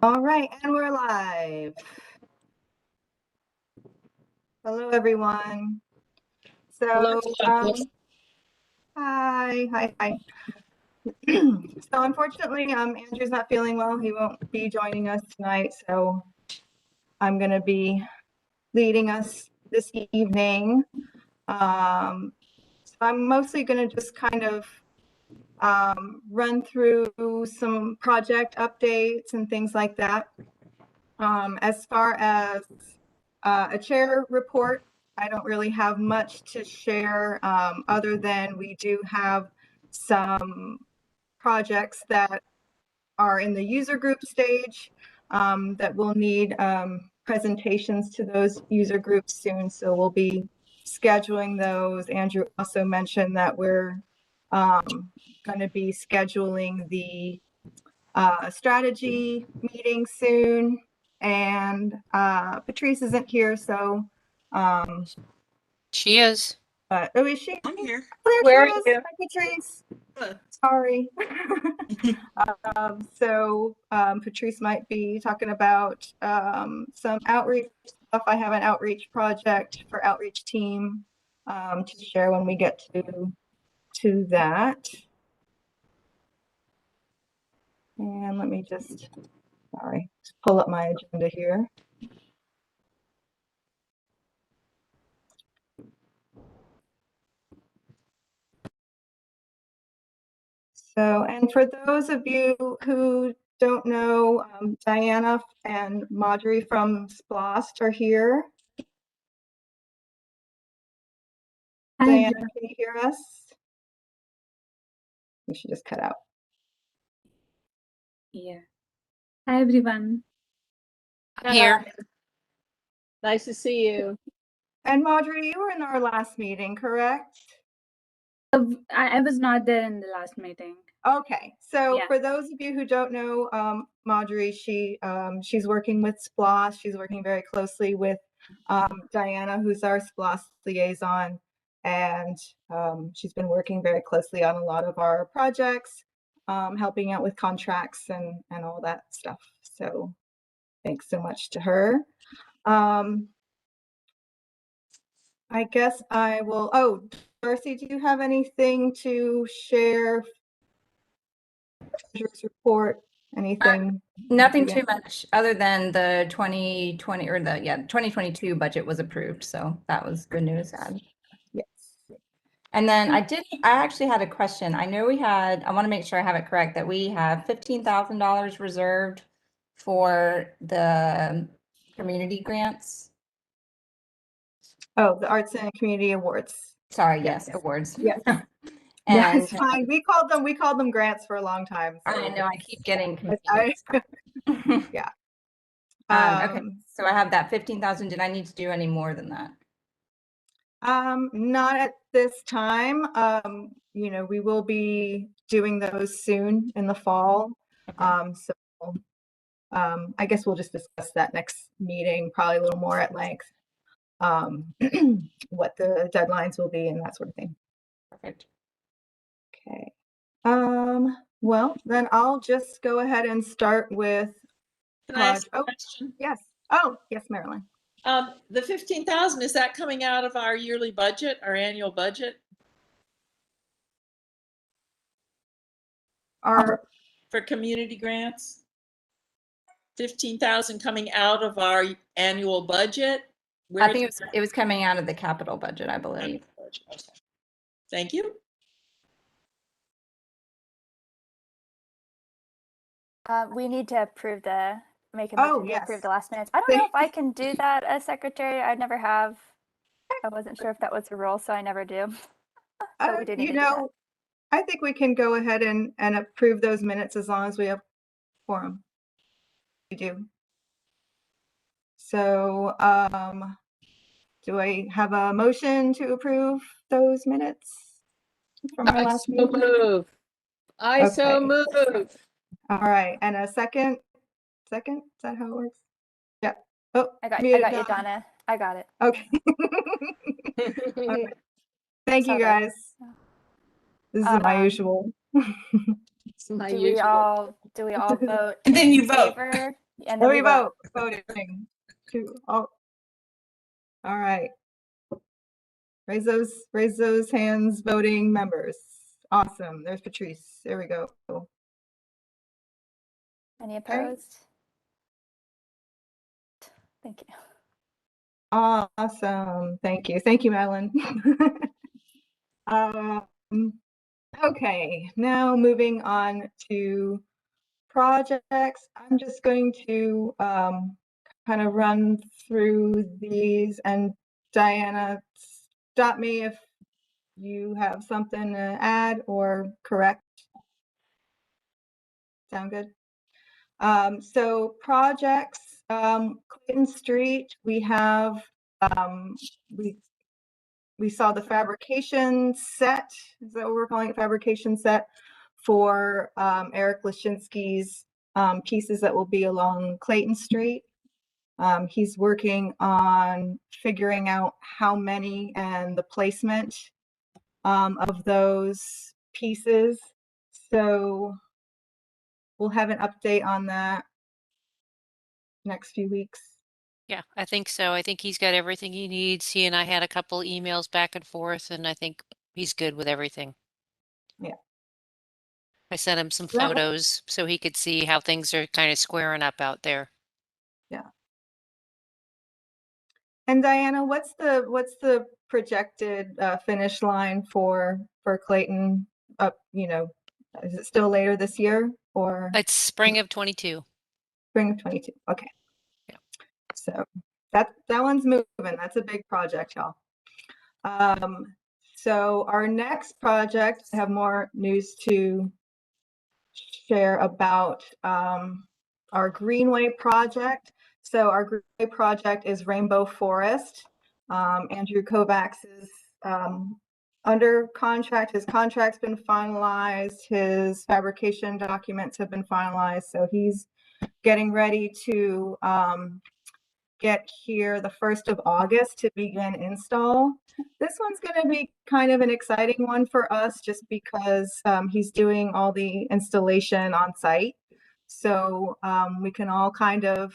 All right, and we're live. Hello, everyone. So, hi. So unfortunately, Andrew's not feeling well. He won't be joining us tonight, so I'm going to be leading us this evening. So I'm mostly going to just kind of run through some project updates and things like that. As far as a chair report, I don't really have much to share other than we do have some projects that are in the user group stage that will need presentations to those user groups soon. So we'll be scheduling those. Andrew also mentioned that we're going to be scheduling the strategy meeting soon. And Patrice isn't here, so she is. Oh, is she? I'm here. Oh, Where she are is. you? Hi, Patrice. Good. Sorry. So Patrice might be talking about some outreach stuff. I have an outreach project for outreach team to share when we get to that. And let me just pull up my agenda here. So, and for those of you who don't know, Diana and Marjorie from SPLOST are here. Hi, Diana, can you hear us? We should just cut out. yeah. Hi, everyone. I'm here. Nice to see you. And Marjorie, you were in our last meeting, correct? I was not there in the last meeting. Okay, so Yeah. for those of you who don't know Marjorie, she's working with SPLOST. She's working very closely with Diana, who's our SPLOST liaison, and she's been working very closely on a lot of our projects, helping out with contracts and all that stuff. So thanks so much to her. I guess I will. Oh, Darcy, do you have anything to share? Treasurer's report, anything? Nothing too much other than the 2020 or the 2022 budget was approved. So that was good news. Yes. And then I actually had a question. I know I want to make sure I have it correct, that we have $15,000 reserved for the community grants. Oh, the Arts and Community Awards. Sorry, yes, awards. Yes. And That's fine. We called them grants for a long time. So I know I keep getting I- confused. yeah. Okay, so I have that 15,000. Did I need to do any more than that? Not at this time. You know, we will be doing those soon in the fall. Okay. So I guess we'll just discuss that next meeting, probably a little more at length, what the deadlines will be and that sort of thing. Perfect. Okay. Well, then I'll just go ahead and start with. Can I ask a question? Yes. Oh, yes, Marilyn. The 15,000, is that coming out of our yearly budget, our annual budget? For community grants? 15,000 coming out of our annual budget? I think it was coming out of the capital budget, I believe. Okay. Thank you. We need to approve make a Oh, motion to yes. approve the last minutes. I don't know if I can do that as secretary. I never have. I wasn't sure if that was a role, so I never do. But we do need to do that. I think we can go ahead and approve those minutes as long as we have quorum. We do. So, do I have a motion to approve those minutes from our last meeting? Move. I so Okay. move. All right, and a second? Second? Is that how it works? Yeah. Oh, I got you, Donna. I got it. Okay. All right. Thank you, guys. This is my usual. It's my Do usual. we all vote And then you in vote. favor And Let then me we vote. voting. All right. Raise those hands, voting members. Awesome. There's Patrice. There we go. Any Okay. opposed? Thank you. Awesome. Thank you. Thank you, Madeline. Okay, now moving on to projects. I'm just going to kind of run through these, and Diana, stop me if you have something to add or correct. Sound good? So projects, Clayton Street, we have, we saw the fabrication set, is that what we're calling it, fabrication set for Eric Lashinsky's pieces that will be along Clayton Street. He's working on figuring out how many and the placement of those pieces. So we'll have an update on that next few weeks. Yeah, I think so. I think he's got everything he needs. He and I had a couple emails back and forth, and I think he's good with everything. Yeah. I sent him some That was- photos so he could see how things are kind of squaring up out there. Yeah. And Diana, what's the projected finish line for Clayton? Up, is it still later this year or It's spring of 22. spring of 22? Okay. Yeah. So that one's moving. That's a big project, y'all. So our next project, I have more news to share about our Greenway project. So our Greenway project is Rainbow Forest. Andrew Kovacs is under contract. His contract's been finalized. His fabrication documents have been finalized. So he's getting ready to get here the 1st of August to begin install. This one's going to be kind of an exciting one for us just because he's doing all the installation on site. So we can all kind of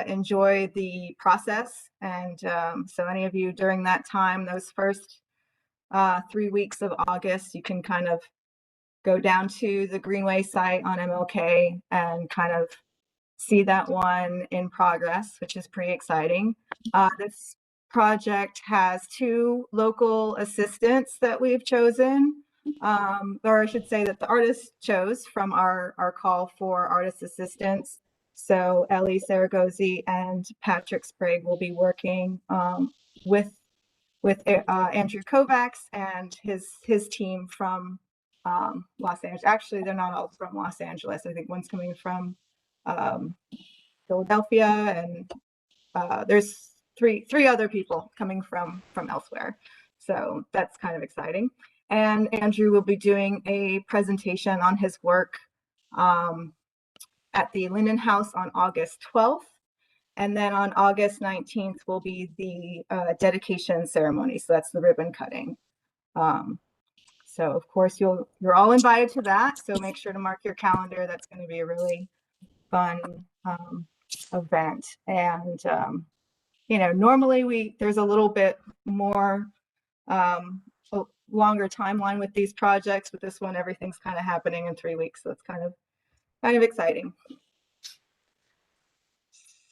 enjoy the process. And so any of you during that time, those first 3 weeks of August, you can kind of go down to the Greenway site on MLK and kind of see that one in progress, which is pretty exciting. This project has 2 local assistants that we've chosen, or I should say that the artist chose from our call for artist assistants. So Ellie Saragosi and Patrick Sprague will be working with Andrew Kovacs and his team from Los Angeles. Actually, they're not all from Los Angeles. I think one's coming from Philadelphia, and there's three other people coming from elsewhere. So that's kind of exciting. And Andrew will be doing a presentation on his work at the Linden House on August 12th. And then on August 19th will be the dedication ceremony. So that's the ribbon cutting. So of course you're all invited to that. So make sure to mark your calendar. That's going to be a really fun event. And normally there's a little bit more a longer timeline with these projects. With this one, everything's kind of happening in 3 weeks, so it's kind of exciting.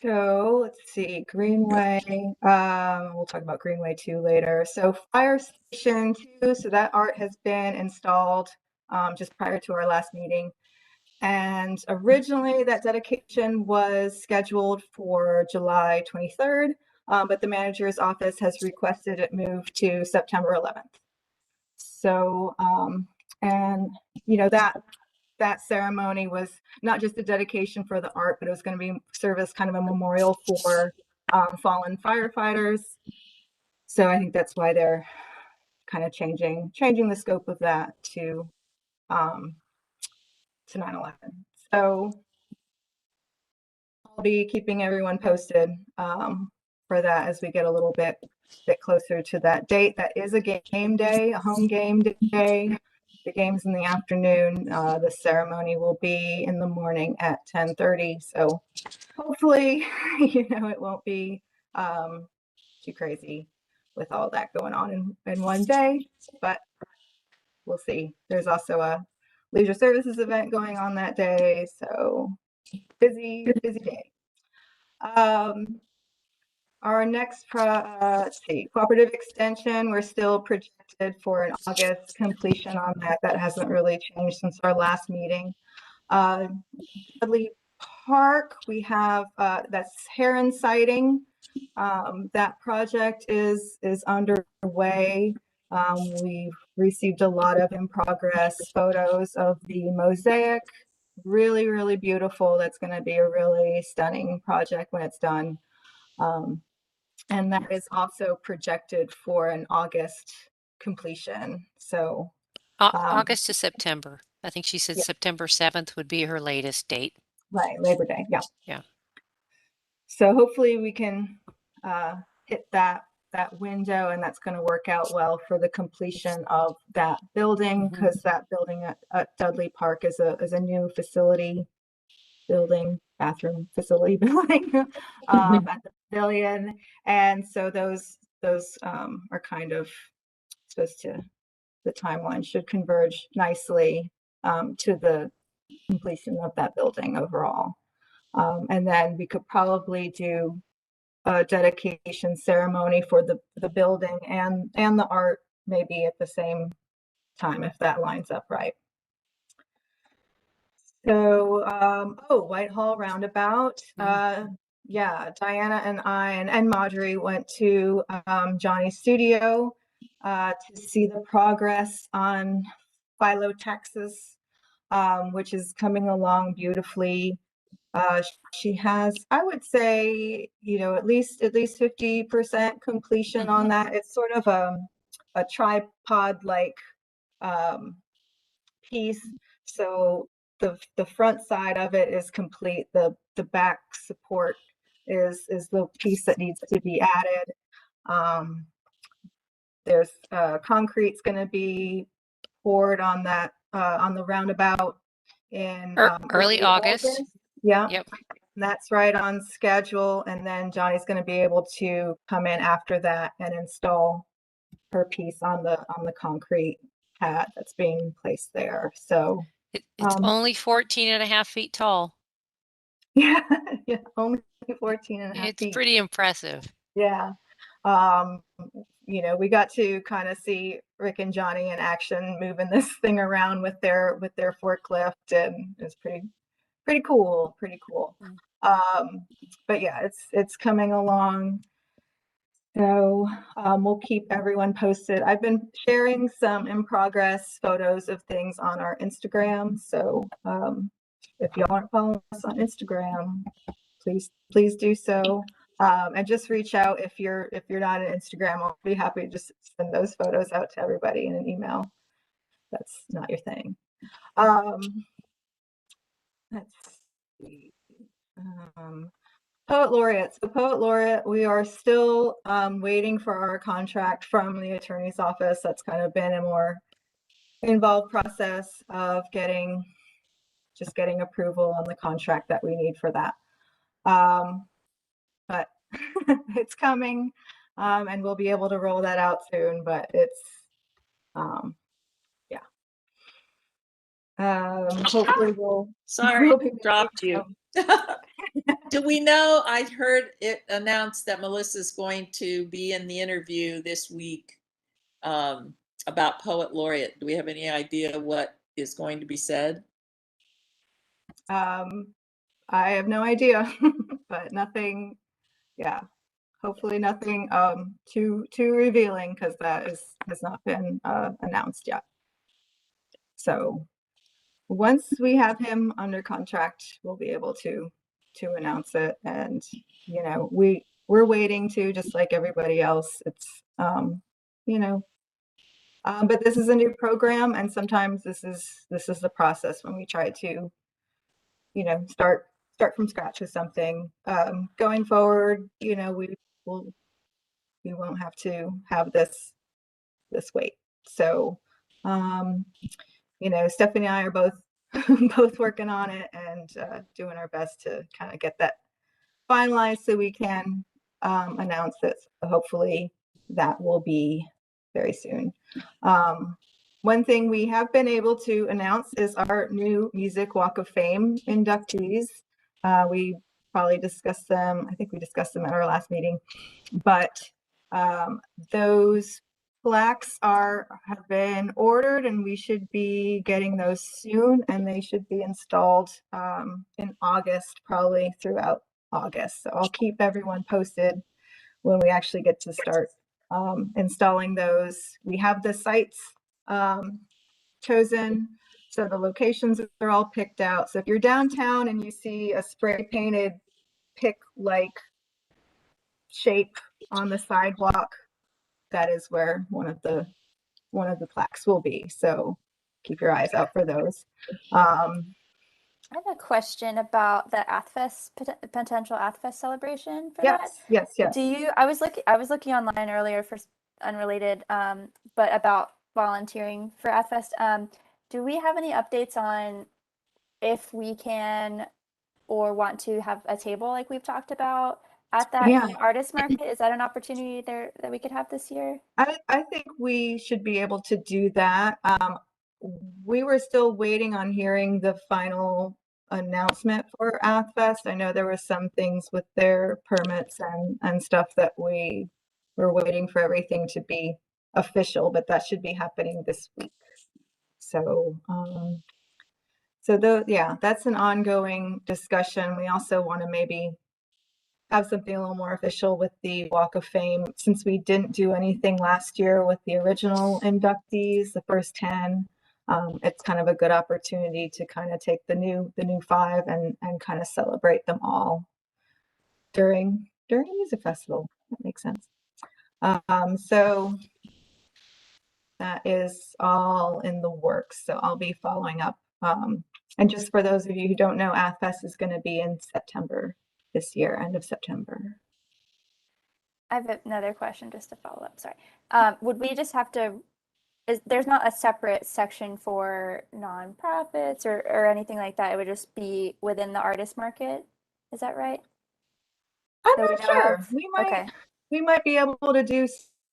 So let's see, Greenway. We'll talk about Greenway 2 later. So Fire Station 2. So that art has been installed just prior to our last meeting. And originally that dedication was scheduled for July 23rd, but the manager's office has requested it move to September 11th. So, and that ceremony was not just a dedication for the art, but it was going to be serve as kind of a memorial for fallen firefighters. So I think that's why they're kind of changing the scope of that to 9/11. So I'll be keeping everyone posted for that as we get a little bit closer to that date. That is a game day, a home game day. the game's in the afternoon. The ceremony will be in the morning at 10:30. So hopefully, it won't be too crazy with all that going on in one day, but we'll see. There's also a leisure services event going on that day. So busy day. Our next, let's see, cooperative extension, we're still projected for an August completion on that. That hasn't really changed since our last meeting. Dudley Park, we have, that's heron sighting. That project is underway. We've received a lot of in progress photos of the mosaic. Really, really beautiful. That's going to be a really stunning project when it's done. And that is also projected for an August completion. So August to September. I think she said yeah. September 7th would be her latest date. Right, Labor Day. Yeah. Yeah. So hopefully we can hit that window, and that's going to work out well for the completion of that building, because that building at Dudley Park is a new facility building, bathroom facility building at the pavilion, and so those are kind of supposed to, the timeline should converge nicely to the completion of that building overall. And then we could probably do a dedication ceremony for the building and the art maybe at the same time, if that lines up right. So, Whitehall Roundabout. Yeah, Diana and I and Marjorie went to Johnny's studio to see the progress on Philo, Texas, which is coming along beautifully. She has, I would say, at least 50% completion on that. It's sort of a tripod-like piece. So the front side of it is complete. The back support is the piece that needs to be added. There's concrete's going to be poured on that on the roundabout in early August. Yeah. Yep. That's right on schedule. And then Johnny's going to be able to come in after that and install her piece on the concrete pad that's being placed there. So It's only 14.5 feet tall. yeah, only 14.5 It's feet. pretty impressive. Yeah. We got to kind of see Rick and Johnny in action moving this thing around with their forklift, and it's pretty cool. But yeah, it's coming along. So we'll keep everyone posted. I've been sharing some in progress photos of things on our Instagram. So if y'all aren't following us on Instagram, please do so. And just reach out if you're not on Instagram. I'll be happy to just send those photos out to everybody in an email. That's not your thing. Let's see. Poet Laureate. So Poet Laureate, we are still waiting for our contract from the attorney's office. That's kind of been a more involved process of getting approval on the contract that we need for that. But it's coming, and we'll be able to roll that out soon, but it's, yeah. Hopefully Sorry, we'll be dropped you. Do we know, I heard it announced that Melissa's going to be in the interview this week about Poet Laureate. Do we have any idea what is going to be said? I have no idea, but nothing, yeah. Hopefully nothing too revealing, because that has not been announced yet. So once we have him under contract, we'll be able to announce it. And we're waiting to, just like everybody else. It's but this is a new program, and sometimes this is the process when we try to start from scratch with something. Going forward, we won't have to have this wait. So You know, Stephanie and I are both both working on it and doing our best to kind of get that finalized so we can announce it. So hopefully that will be very soon. One thing we have been able to announce is our new Music Walk of Fame inductees. We probably discussed them. I think we discussed them at our last meeting, but those plaques have been ordered and we should be getting those soon, and they should be installed in August, probably throughout August. So I'll keep everyone posted when we actually get to start installing those. We have the sites chosen, so the locations are all picked out. So if you're downtown and you see a spray painted pick-like shape on the sidewalk, that is where one of the plaques will be. So keep your eyes out for those. I have a question about the Athfest potential Athfest celebration for that. Yes. Do you? I was looking online earlier for unrelated, but about volunteering for Athfest. Do we have any updates on if we can or want to have a table like we've talked about at that Yeah. artist market? Is that an opportunity there that we could have this year? I think we should be able to do that. We were still waiting on hearing the final announcement for Athfest. I know there were some things with their permits and stuff that we were waiting for everything to be official, but that should be happening this week. So, that's an ongoing discussion. We also want to maybe have something a little more official with the Walk of Fame, since we didn't do anything last year with the original inductees, the first 10. It's kind of a good opportunity to kind of take the new 5 and kind of celebrate them all during a music festival. That makes sense. So that is all in the works. So I'll be following up. And just for those of you who don't know, Athfest is going to be in September this year, end of September. I have another question just to follow up. Sorry. Would we just have to, there's not a separate section for nonprofits or anything like that? It would just be within the artist market. Is that right? I'm That we not know sure. of? We might be able to do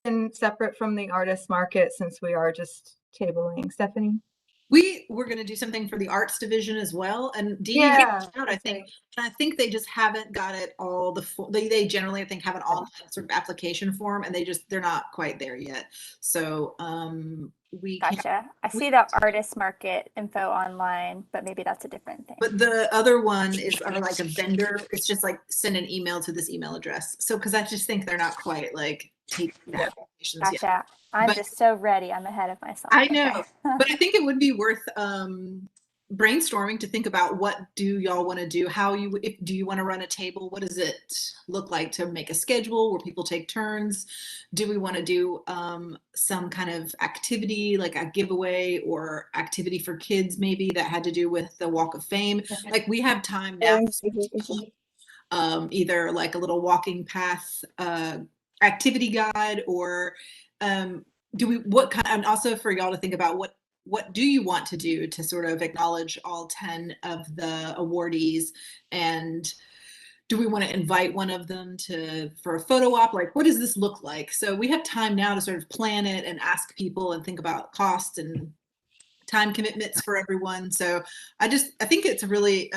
something separate from the artist market since we are just tabling. Stephanie? We were going to do something for the arts division as well, and Dee Dee reached out, I think. And I think they just haven't got it all they generally, I think, have an online sort of application form, and they're not quite there yet. So Gotcha. I see the artist market info online, but maybe that's a different thing. But the other one is like a vendor. It's just like send an email to this email address. So because I just think they're not quite like taking the applications yet. Gotcha. I'm just so ready. I'm ahead of myself. I know, but I think it would be worth brainstorming to think about what do y'all want to do? Do you want to run a table? What does it look like to make a schedule where people take turns? Do we want to do some kind of activity like a giveaway or activity for kids maybe that had to do with the Walk of Fame? Like we have time now. Either like a little walking path activity guide, or and also for y'all to think about what do you want to do to sort of acknowledge all 10 of the awardees, and do we want to invite one of them for a photo op? Like, what does this look like? So we have time now to sort of plan it and ask people and think about cost and time commitments for everyone. So I think it's really,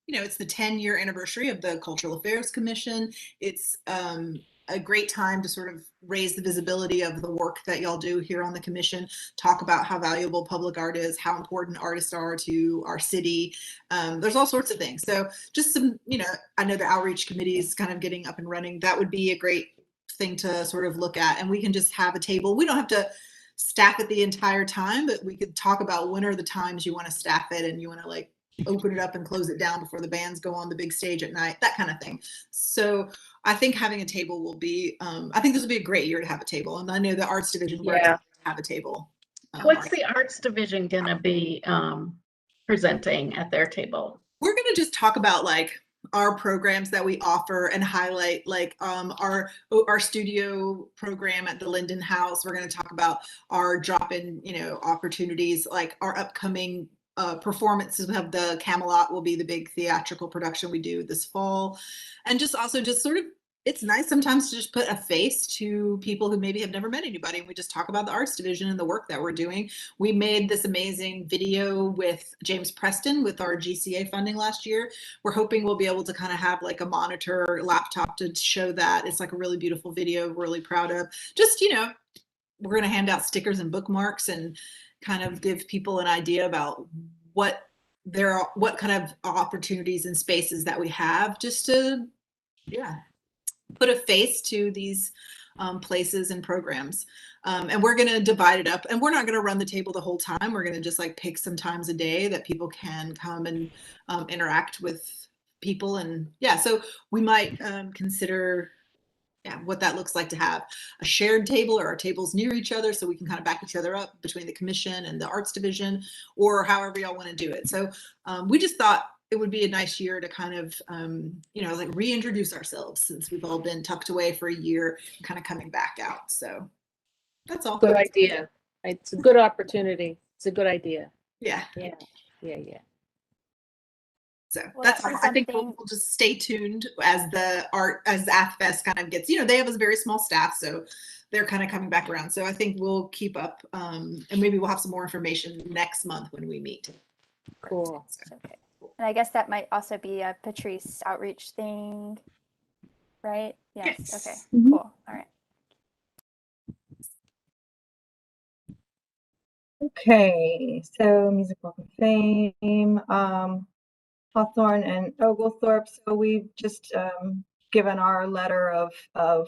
it's the 10-year anniversary of the Cultural Affairs Commission. It's a great time to sort of raise the visibility of the work that y'all do here on the commission, talk about how valuable public art is, how important artists are to our city. There's all sorts of things. So just some, I know the outreach committee is kind of getting up and running. That would be a great thing to sort of look at, and we can just have a table. We don't have to staff it the entire time, but we could talk about when are the times you want to staff it and you want to like open it up and close it down before the bands go on the big stage at night, that kind of thing. So I think having a table will be, I think this will be a great year to have a table. And I know the arts division will have a table. What's the arts division going to be presenting at their table? We're going to just talk about like our programs that we offer and highlight, like our studio program at the Linden House. We're going to talk about our drop-in, opportunities, like our upcoming performances of the Camelot will be the big theatrical production we do this fall. And just sort of, it's nice sometimes to just put a face to people who maybe have never met anybody. And we just talk about the arts division and the work that we're doing. We made this amazing video with James Preston with our GCA funding last year. We're hoping we'll be able to kind of have like a monitor laptop to show that. It's like a really beautiful video, we're really proud of. Just, we're going to hand out stickers and bookmarks and kind of give people an idea about what kind of opportunities and spaces that we have, just to, put a face to these places and programs. And we're going to divide it up, and we're not going to run the table the whole time. We're going to just like pick some times a day that people can come and interact with people. And so we might consider what that looks like to have a shared table, or our tables near each other, so we can kind of back each other up between the commission and the arts division, or however y'all want to do it. So we just thought it would be a nice year to kind of, like reintroduce ourselves, since we've all been tucked away for a year, kind of coming back out. So that's all. Good idea. It's a good opportunity. It's a good idea. Yeah. So Well, that's that all. was I think we'll something- just stay tuned as AthFest kind of gets, they have a very small staff, so they're kind of coming back around. So I think we'll keep up, and maybe we'll have some more information next month when we meet. Cool. So, Okay. And I guess that might also be a Patrice outreach thing, right? Yes. Yes. Okay. Mhm. Cool. All right. Okay, so Music Walk of Fame, Hawthorne and Oglethorpe. So we've just given our letter of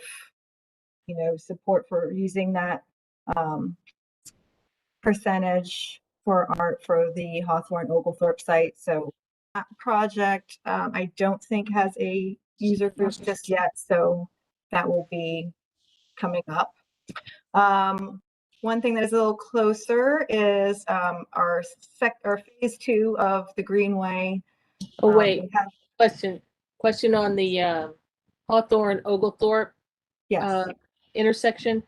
support for using that percentage for art for the Hawthorne Oglethorpe site. So that project, I don't think has a user group just yet, so that will be coming up. One thing that is a little closer is our phase 2 of the Greenway. Oh, wait. We have, Question on the Hawthorne Oglethorpe yes. intersection.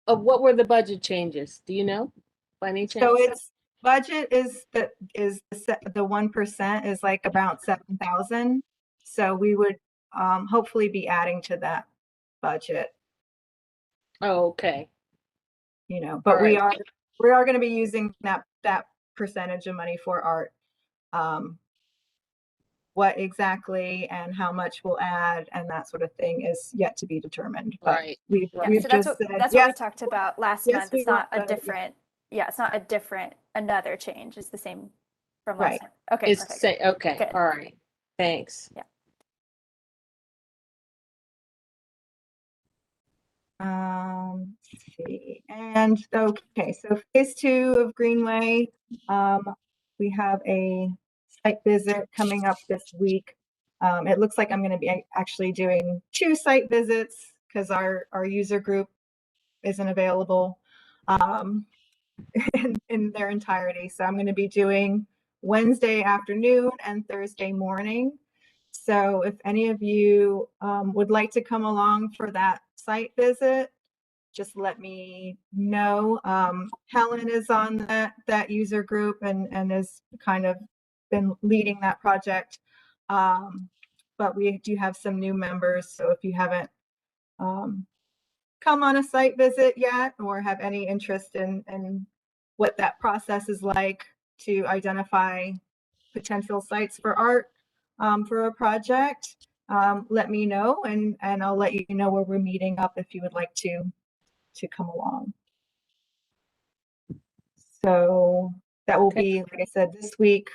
What were the budget changes? Do you know by any chance? So its budget is the 1% is like about 7,000. So we would hopefully be adding to that budget, Oh, okay. but All we right. are going to be using that percentage of money for art. What exactly and how much we'll add and that sort of thing is yet to be determined. But Right. we've So just said that's what we talked about last yes, month. we It's not want a the- different. Yeah, it's not a different another change. It's the same from last Right. time. Okay. It's Perfect. okay. Good. All right. Thanks. Let's see. And okay, so phase 2 of Greenway, we have a site visit coming up this week. It looks like I'm going to be actually doing 2 site visits because our user group isn't available in their entirety. So I'm going to be doing Wednesday afternoon and Thursday morning. So if any of you would like to come along for that site visit, just let me know. Helen is on that user group and has kind of been leading that project. But we do have some new members. So if you haven't come on a site visit yet or have any interest in what that process is like to identify potential sites for art for a project, let me know and I'll let you know where we're meeting up if you would like to come along. So that will be, like I said, this week.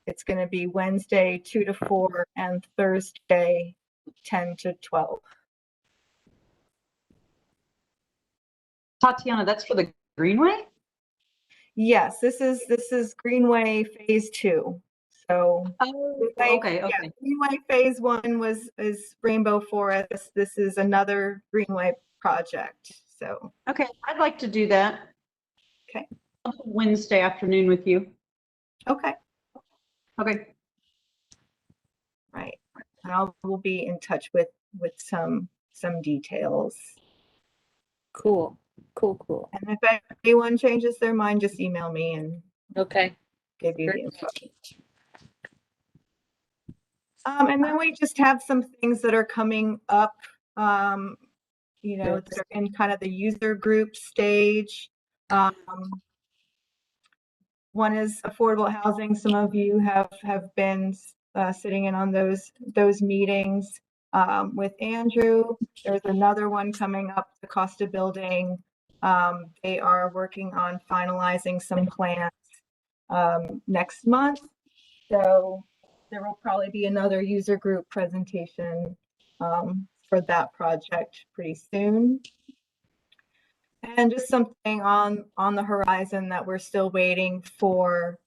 It's going to be Wednesday 2 to 4 and Thursday 10 to 12. Tatiana, that's for the Greenway? Yes, this is Greenway phase 2. So Okay. Greenway phase 1 is Rainbow Forest. This is another Greenway project. So Okay, I'd like to do that. Okay. Wednesday afternoon with you. Okay. Okay. I will be in touch with some details. Cool. Cool. And if anyone changes their mind, just email me and Okay. give you the Great. info. And then we just have some things that are coming up, you know, that are in kind of the user group stage. One is affordable housing. Some of you have been sitting in on those meetings with Andrew. There's another one coming up, the cost of building. They are working on finalizing some plans next month. So there will probably be another user group presentation for that project pretty soon. And just something on the horizon that we're still waiting for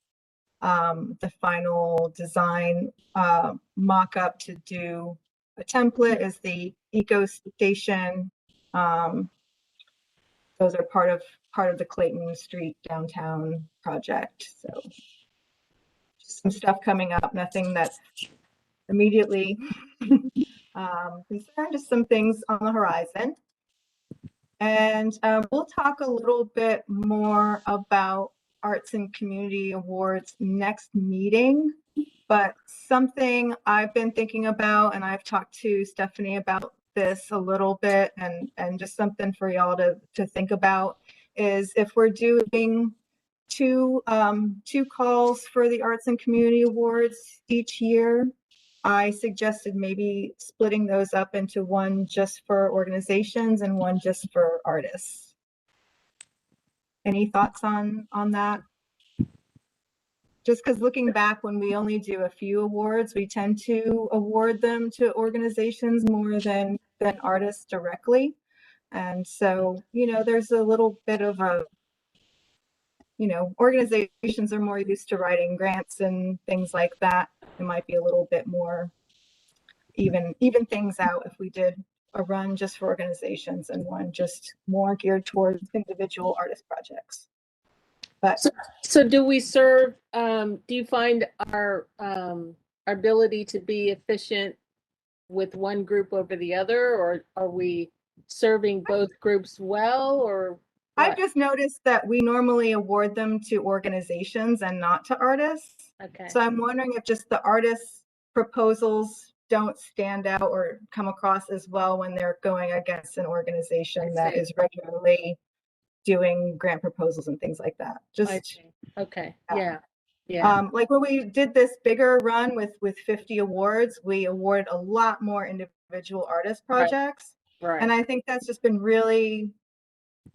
the final design mock-up to do a template is the eco station. Those are part of the Clayton Street downtown project. So just some stuff coming up, nothing that's immediately concerned, just some things on the horizon. And we'll talk a little bit more about Arts and Community Awards next meeting, but something I've been thinking about, and I've talked to Stephanie about this a little bit, and just something for y'all to think about, is if we're doing two calls for the Arts and Community Awards each year, I suggested maybe splitting those up into one just for organizations and one just for artists. Any thoughts on that? Just because looking back, when we only do a few awards, we tend to award them to organizations more than artists directly. And so, you know, there's a little bit of a, you know, organizations are more used to writing grants and things like that. It might be a little bit more even things out if we did a run just for organizations and one just more geared towards individual artist projects. But So do we serve, do you find our ability to be efficient with one group over the other, or are we serving both groups well, or I've what? just noticed that we normally award them to organizations and not to artists. Okay. So I'm wondering if just the artists' proposals don't stand out or come across as well when they're going against an organization that is regularly doing grant proposals and things like that. Just okay. Yeah. like when we did this bigger run with 50 awards, we awarded a lot more individual artist projects. Right. And I think that's just been really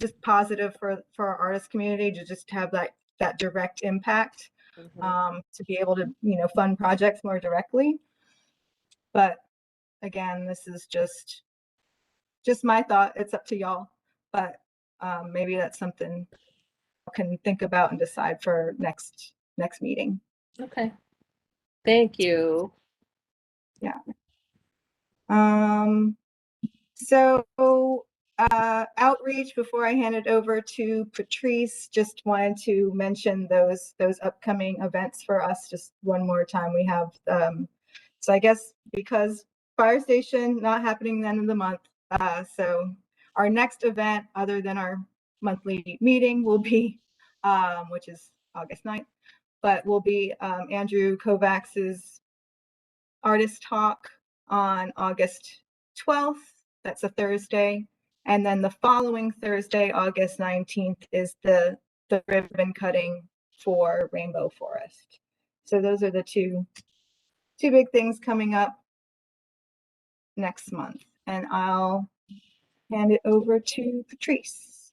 just positive for our artist community to just have that direct impact, to be able to, you know, fund projects more directly. But again, this is just my thought. It's up to y'all, but maybe that's something I can think about and decide for next meeting. Okay. Thank you. Yeah. So outreach, before I hand it over to Patrice, just wanted to mention those upcoming events for us just one more time. We have, so I guess because fire station not happening the end of the month, so our next event other than our monthly meeting will be, which is August 9th, but will be Andrew Kovacs's Artist Talk on August 12th. That's a Thursday. And then the following Thursday, August 19th, is the ribbon cutting for Rainbow Forest. So those are the two big things coming up next month. And I'll hand it over to Patrice.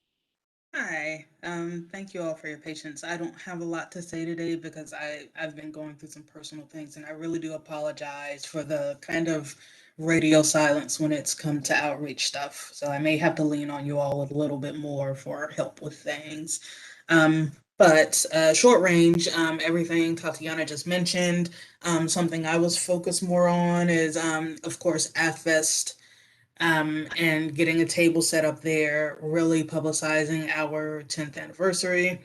Hi, thank you all for your patience. I don't have a lot to say today because I've been going through some personal things, and I really do apologize for the kind of radio silence when it's come to outreach stuff. So I may have to lean on you all a little bit more for help with things. But short range, everything Tatiana just mentioned. Something I was focused more on is, of course, AthFest. And getting a table set up there, really publicizing our 10th anniversary.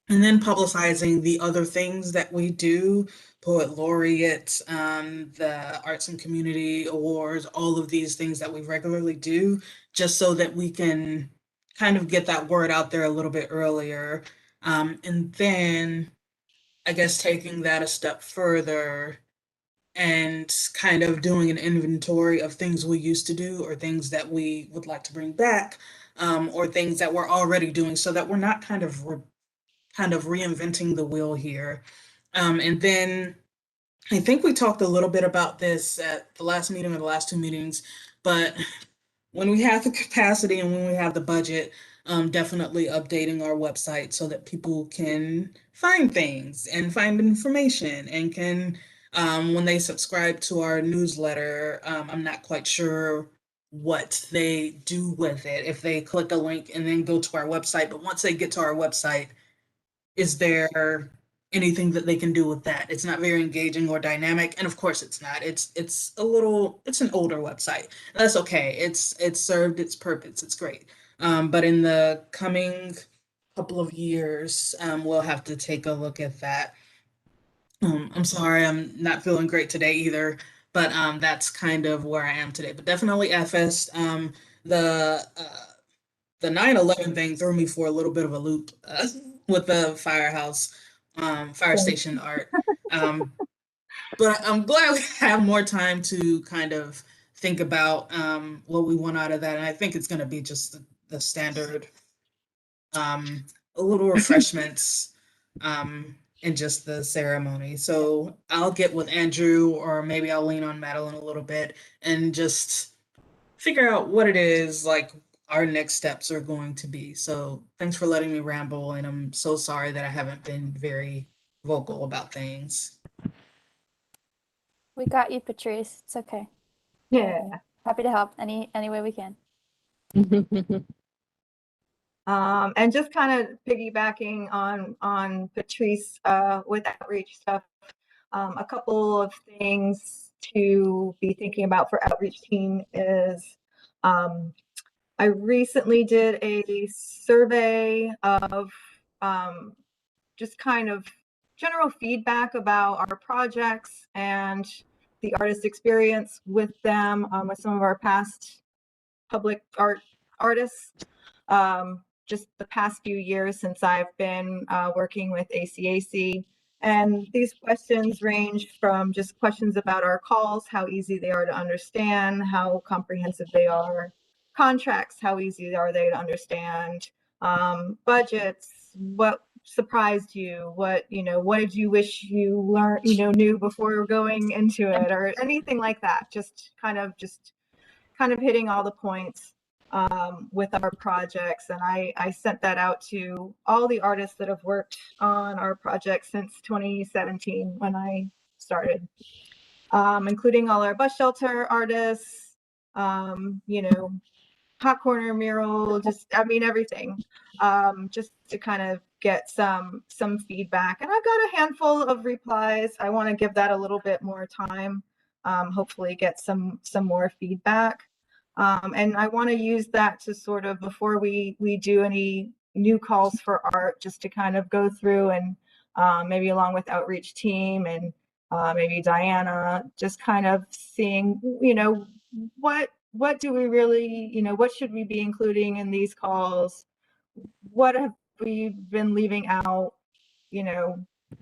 And then publicizing the other things that we do, Poet Laureate, the Arts and Community Awards, all of these things that we regularly do, just so that we can kind of get that word out there a little bit earlier. And then I guess taking that a step further and kind of doing an inventory of things we used to do or things that we would like to bring back, or things that we're already doing so that we're not kind of reinventing the wheel here. And then I think we talked a little bit about this at the last meeting or the last two meetings, but when we have the capacity and when we have the budget, definitely updating our website so that people can find things and find information and can, when they subscribe to our newsletter, I'm not quite sure what they do with it, if they click a link and then go to our website, but once they get to our website, is there anything that they can do with that? It's not very engaging or dynamic, and of course it's not. It's an older website. That's okay. It's served its purpose. It's great. But in the coming couple of years, we'll have to take a look at that. I'm sorry, I'm not feeling great today either, but that's kind of where I am today. But definitely FS. The uh, the 9/11 thing threw me for a little bit of a loop with the fire station art. Um, but I'm glad we have more time to kind of think about what we want out of that. And I think it's going to be just the standard, a little refreshments and just the ceremony. So I'll get with Andrew, or maybe I'll lean on Madeline a little bit and just figure out what it is like our next steps are going to be. So thanks for letting me ramble, and I'm so sorry that I haven't been very vocal about things. We got you, Patrice. It's okay. Yeah. Happy to help any way we can. And just kind of piggybacking on Patrice with outreach stuff, a couple of things to be thinking about for outreach team is I recently did a survey of just kind of general feedback about our projects and the artist experience with them, with some of our past public art artists. Just the past few years since I've been working with ACAC. And these questions range from just questions about our calls, how easy they are to understand, how comprehensive they are, contracts, how easy are they to understand, budgets, what surprised you, what did you wish you learned, knew before going into it, or anything like that. Just kind of hitting all the points with our projects. And I sent that out to all the artists that have worked on our project since 2017 when I started, including all our bus shelter artists, hot corner mural, everything, just to kind of get some feedback. And I've got a handful of replies. I want to give that a little bit more time, hopefully get some more feedback. And I want to use that to sort of, before we do any new calls for art, just to kind of go through and maybe along with outreach team and maybe Diana, just kind of seeing, what do we really, what should we be including in these calls? What have we been leaving out?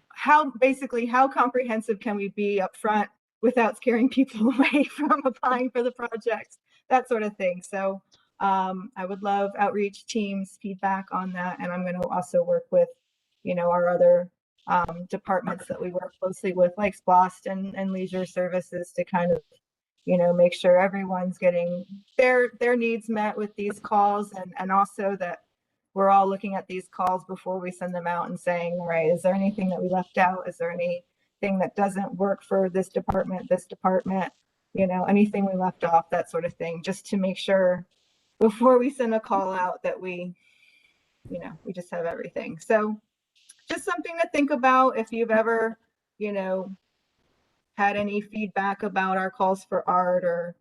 How comprehensive can we be up front without scaring people away from applying for the project? That sort of thing. So I would love outreach team's feedback on that. And I'm going to also work with, our other departments that we work closely with, like SPLOST and Leisure Services, to kind of make sure everyone's getting their needs met with these calls, and also that we're all looking at these calls before we send them out and saying, all right, is there anything that we left out? Is there anything that doesn't work for this department, anything we left off, that sort of thing, just to make sure before we send a call out that we just have everything. So just something to think about if you've ever, had any feedback about our calls for art, or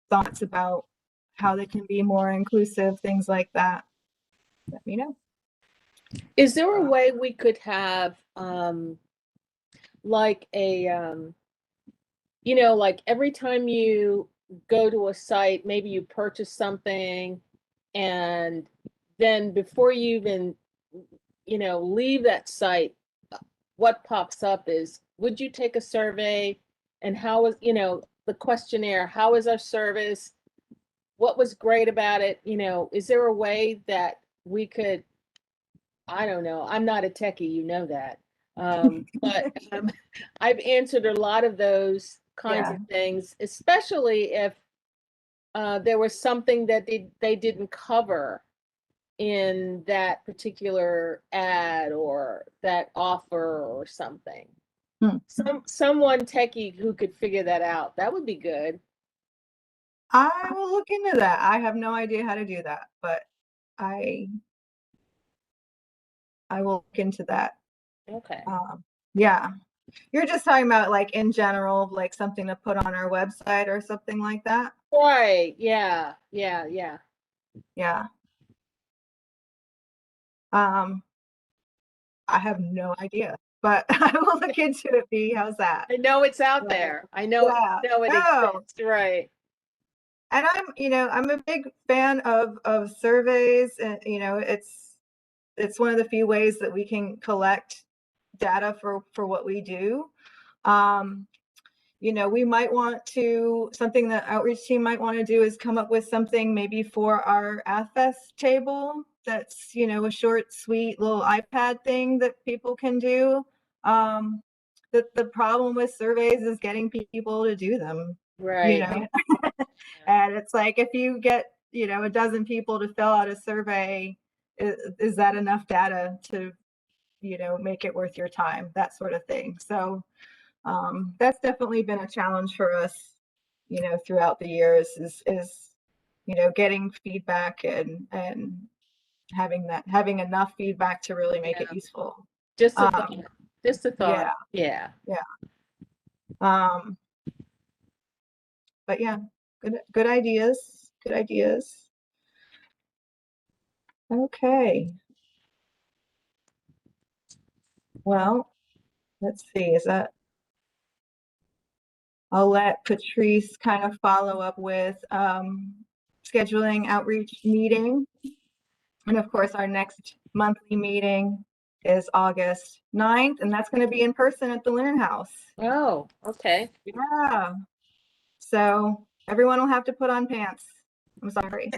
thoughts about how they can be more inclusive, things like that, let me know. Is there a way we could have like a like every time you go to a site, maybe you purchase something, and then before you even leave that site, what pops up is, would you take a survey, and how is the questionnaire, how is our service, what was great about it? Is there a way that we could, I don't know, I'm not a techie, you know that. But I've answered a lot of those kinds Yeah. of things, especially if there was something that they didn't cover in that particular ad or that offer or something. Hmm. Someone techie who could figure that out. That would be good. I will look into that. I have no idea how to do that, but I will look into that. Okay. Yeah. You're just talking about like in general, like something to put on our website or something like that. Right. Yeah. Yeah. Yeah. Yeah. I have no idea, but I will look into it, B. How's that? I know it's out Yeah. there. I know Yeah. know it No. exists. Right. And I'm a big fan of surveys, and it's one of the few ways that we can collect data for what we do. We might want to, something that outreach team might want to do is come up with something maybe for our AFS table that's, a short, sweet little iPad thing that people can do. The problem with surveys is getting people to do them, Right. and it's like, if you get, a dozen people to fill out a survey, is that enough data to, make it worth your time, that sort of thing. So that's definitely been a challenge for us, throughout the years is getting feedback and having enough feedback to really make it useful. Just a thought. Just a thought. Yeah. Yeah. But yeah, good ideas. Good ideas. Okay. Well, let's see. I'll let Patrice kind of follow up with scheduling outreach meeting. And of course, our next monthly meeting is August 9th, and that's going to be in person at the Learn House. Oh, okay. Yeah. So everyone will have to put on pants. I'm sorry.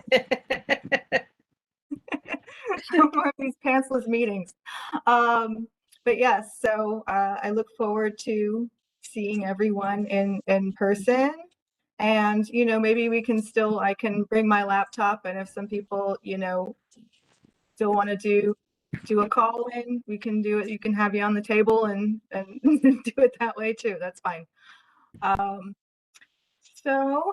More of these pantsless meetings. But yes, so I look forward to seeing everyone in person. And, maybe I can bring my laptop, and if some people, still want to do a call in, we can do it. You can have you on the table and do it that way too. That's fine. So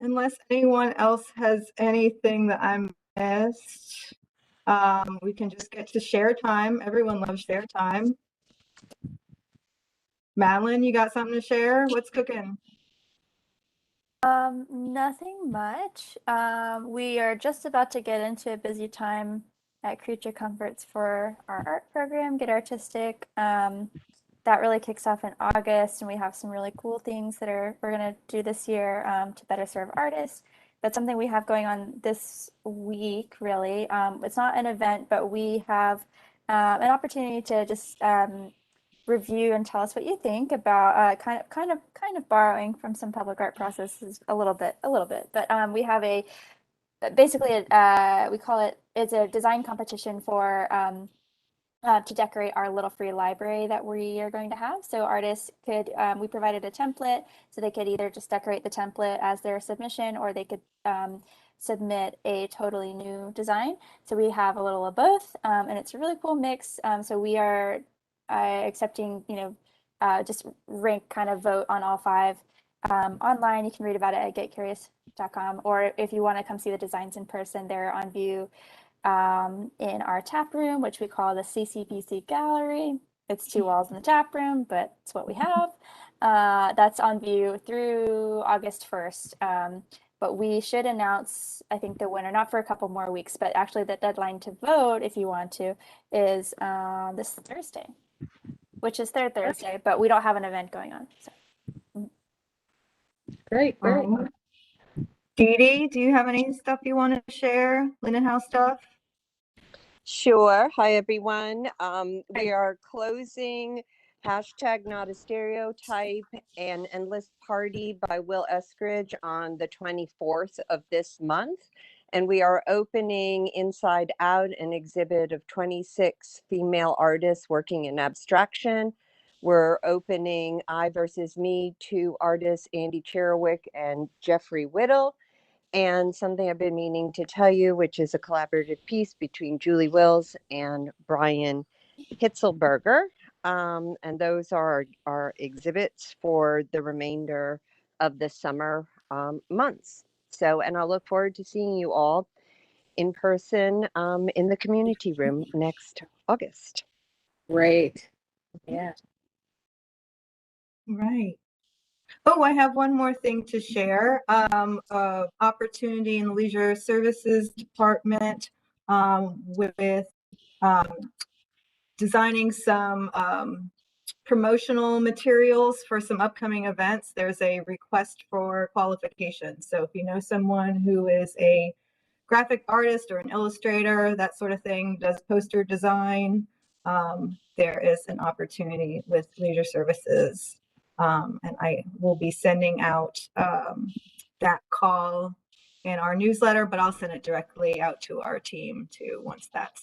unless anyone else has anything that I'm missed, we can just get to share time. Everyone loves share time. Madeline, you got something to share? What's cooking? Nothing much. We are just about to get into a busy time at Creature Comforts for our art program, Get Artistic. That really kicks off in August, and we have some really cool things that we're gonna do this year to better serve artists. That's something we have going on this week, really. It's not an event, but we have an opportunity to just review and tell us what you think about kind of borrowing from some public art processes a little bit. But we have basically we call it's a design competition for to decorate our little free library that we are going to have. So artists could, we provided a template, so they could either just decorate the template as their submission, or they could submit a totally new design. So we have a little of both, and it's a really cool mix. So we are accepting, just rank kind of vote on all 5 online. You can read about it at getcurious.com, or if you want to come see the designs in person, they're on view in our tap room, which we call the CCBC Gallery. It's 2 walls in the tap room, but it's what we have. That's on view through August 1st. but we should announce, I think, the winner, not for a couple more weeks, but actually the deadline to vote, if you want to, is this Thursday, which is third Thursday, but we don't have an event going on. So. Great. Dee Dee, do you have any stuff you want to share? Linden House stuff? Sure. Hi, everyone. We are closing hashtag Not a Stereotype and Endless Party by Will Eskridge on the 24th of this month. And we are opening Inside Out, an exhibit of 26 female artists working in abstraction. We're opening I versus Me, 2 artists, Andy Cherewick and Jeffrey Whittle. And something I've been meaning to tell you, which is a collaborative piece between Julie Wills and Brian Hitzelberger. And those are our exhibits for the remainder of the summer months. So, and I'll look forward to seeing you all in person in the community room next August. Great. Yeah. Right. Oh, I have one more thing to share. Opportunity in the Leisure Services Department with designing some promotional materials for some upcoming events. There's a request for qualifications. So if you know someone who is a graphic artist or an illustrator, that sort of thing, does poster design, there is an opportunity with Leisure Services. And I will be sending out that call in our newsletter, but I'll send it directly out to our team too once that's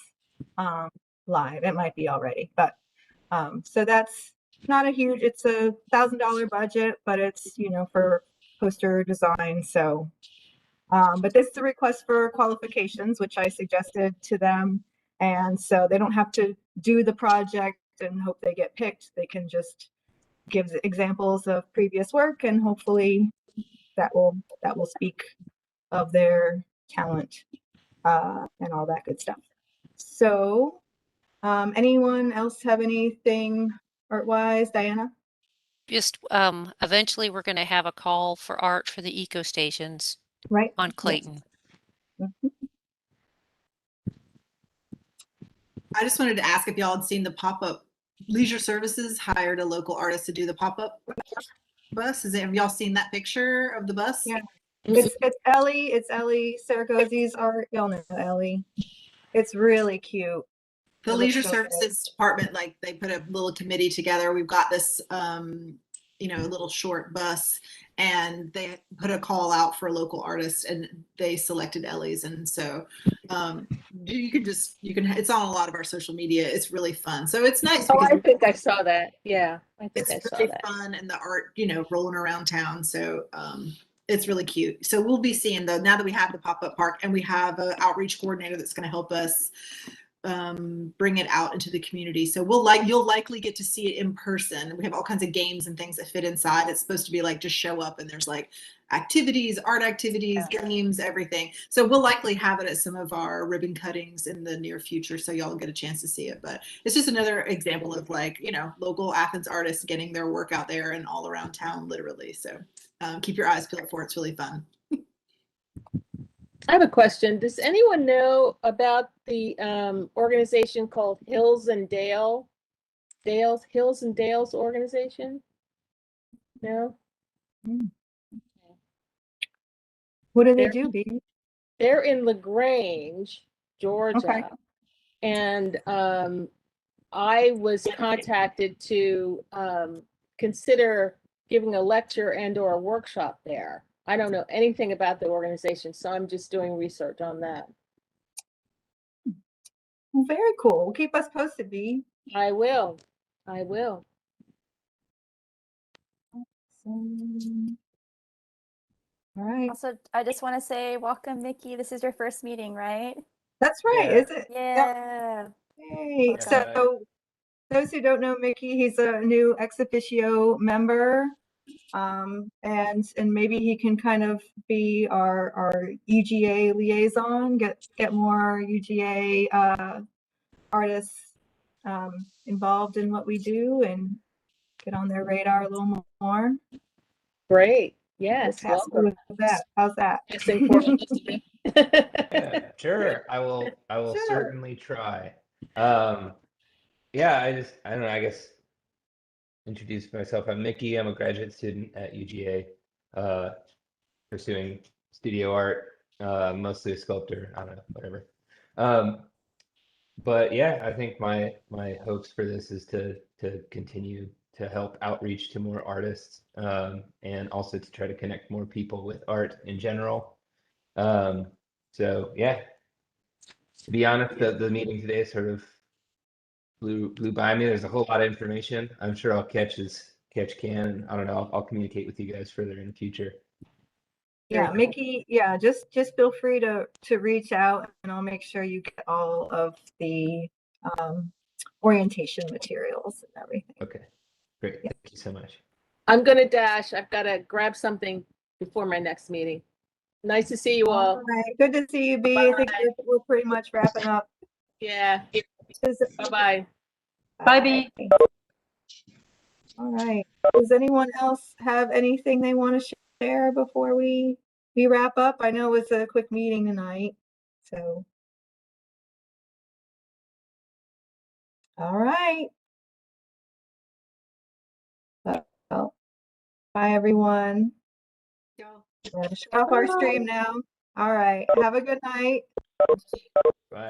live. It might be already, but so that's not a huge, it's a $1,000 budget, but it's, you know, for poster design. So, but this is a request for qualifications, which I suggested to them. And so they don't have to do the project and hope they get picked. They can just give examples of previous work, and hopefully that will speak of their talent and all that good stuff. So anyone else have anything art-wise? Diana? Just eventually we're going to have a call for art for the eco stations Right. on Clayton. Yes. I just wanted to ask if y'all had seen the pop-up. Leisure Services hired a local artist to do the pop-up bus. Have y'all seen that picture of the bus? Yeah. It's Ellie. It's Ellie Saragozi's art. Y'all know Ellie. It's really cute. The Leisure Services Department, like, they put a little committee together. We've got this, you know, little short bus, and they put a call out for local artists, and they selected Ellie's. And so you can, it's on a lot of our social media. It's really fun. So it's nice. Oh, I think I saw that. Yeah, I think I saw really that. fun, and the art, you know, rolling around town. So it's really cute. So we'll be seeing now that we have the pop-up park, and we have an outreach coordinator that's going to help us bring it out into the community. So you'll likely get to see it in person. We have all kinds of games and things that fit inside. It's supposed to be like, just show up and there's like activities, art activities, games, everything. So we'll likely have it at some of our ribbon cuttings in the near future, so y'all get a chance to see it. But it's just another example of, like, you know, local Athens artists getting their work out there and all around town, literally. So keep your eyes peeled for it. It's really fun. I have a question. Does anyone know about the organization called Hills and Dales organization? No? What do they do, Bea? They're in LaGrange, Georgia. Okay. And I was contacted to consider giving a lecture and or a workshop there. I don't know anything about the organization, so I'm just doing research on that. Well, very cool. Well, keep us posted, Bea. I will. I will. All right. Also, I just want to say, welcome, Mickey. This is your first meeting, right? That's right, is it? Yeah. Hey, so those who don't know Mickey, he's a new ex officio member. And maybe he can kind of be our UGA liaison, get more UGA artists involved in what we do and get on their radar a little more. Great. Yes, We'll pass you welcome. with that. How's that? Yes, and for publicity. Yeah, sure. I will Sure. certainly try. Yeah, I don't know, I guess introduce myself. I'm Mickey. I'm a graduate student at UGA, pursuing studio art, mostly a sculptor. I don't know, whatever. But yeah, I think my hopes for this is to continue to help outreach to more artists, and also to try to connect more people with art in general. So yeah, to be honest, the meeting today sort of blew by me. There's a whole lot of information. I'm sure I'll catch can. I don't know. I'll communicate with you guys further in the future. Yeah, Mickey, yeah, just feel free to reach out and I'll make sure you get all of the orientation materials and everything. Okay, great. Yeah. Thank you so much. I'm gonna dash. I've got to grab something before my next meeting. Nice to see you all. All right, good to see you, B. I think we're pretty much wrapping up. Yeah. Bye-bye. Bye, B. All right. Does anyone else have anything they want to share before we wrap up? I know it was a quick meeting tonight, so. All right. Well, bye, everyone. We're gonna shut off our stream now. All right. Have a good night. Bye.